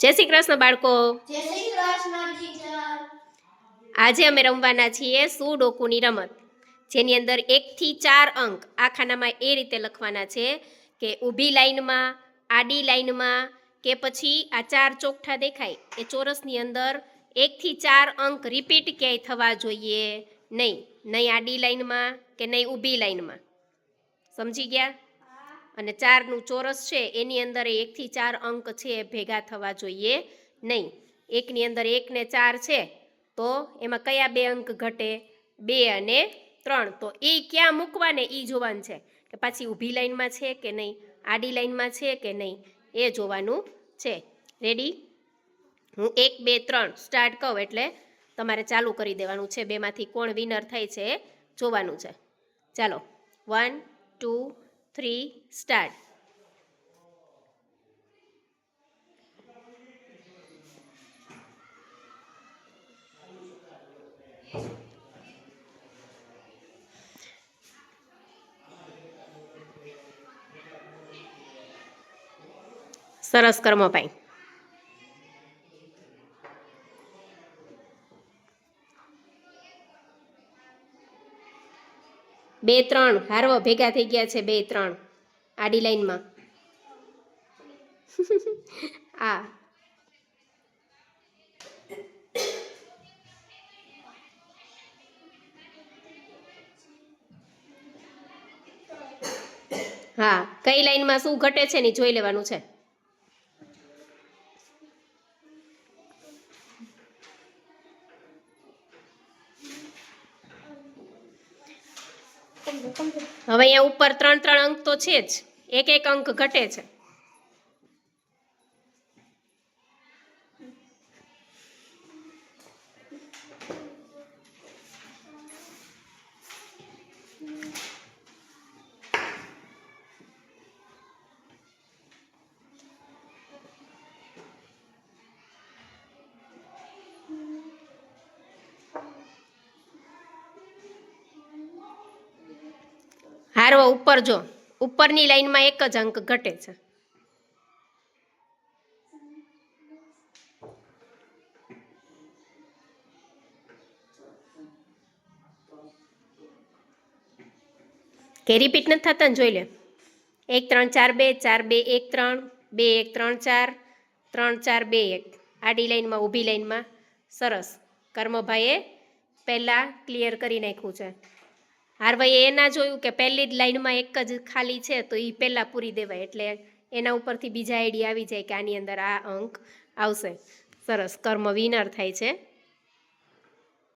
જય શ્રી કૃષ્ણ બાળકો. જય શ્રી કૃષ્ણ ટીચર. આજે અમે રમવાના છીએ સુડોકુની રમત, જેની અંદર 1 થી 4 અંક આ ખાનામાં એ રીતે લખવાના છે કે ઊભી લાઈનમાં, આડી લાઈનમાં કે પછી આ 4 ચોકઠા દેખાય એ ચોરસની અંદર 1 થી 4 અંક રિપીટ ક્યાંય થવા જોઈએ નહીં, નહીં આડી લાઈનમાં કે નહીં ઊભી લાઈનમાં. સમજી ગયા? અને 4નું ચોરસ છે એની અંદર 1 થી 4 અંક છે ભેગા થવા જોઈએ નહીં. એકની અંદર 1 ને 4 છે તો એમાં કયા 2 અંક ઘટે? 2 અને 3. તો એ ક્યાં મૂકવા ને એ જોવાનું છે કે પાછી ઊભી લાઈનમાં છે કે નહીં, આડી લાઈનમાં છે કે નહીં, એ જોવાનું છે. રેડી? હું 1 2 3 સ્ટાર્ટ કહું એટલે તમારે ચાલુ કરી દેવાનું છે. બેમાંથી કોણ વિનર થાય છે એ જોવાનું છે. ચાલો, 1 2 3 સ્ટાર્ટ. સરસ કર્મભાઈ. 2 3 હારવો ભેગા થઈ ગયા છે. 2 3 આડી લાઈનમાં. આ હા, કઈ લાઈનમાં શું ઘટે છે ને જોઈ લેવાનું છે. હવે અહીંયા ઉપર 3 3 અંક તો છે જ, 1 1 અંક ઘટે છે. હારવો ઉપર જો, ઉપરની લાઈનમાં 1 જ અંક ઘટે છે. કે રિપીટ નથી થતા ને જોઈ લે. 1 3 4 2 4 2 1 3 2 1 3 4 3 4 2 1 આડી લાઈનમાં, ઊભી લાઈનમાં. સરસ. કર્મભાઈએ પહેલાં ક્લિયર કરી નાખ્યું છે. હારભાઈએ એ ના જોયું કે પહેલી જ લાઈનમાં 1 જ ખાલી છે તો એ પહેલાં પૂરી દેવાય, એટલે એના ઉપરથી બીજા આઈડિયા આવી જાય કે આની અંદર આ અંક આવશે. સરસ. કર્મ વિનર થાય છે.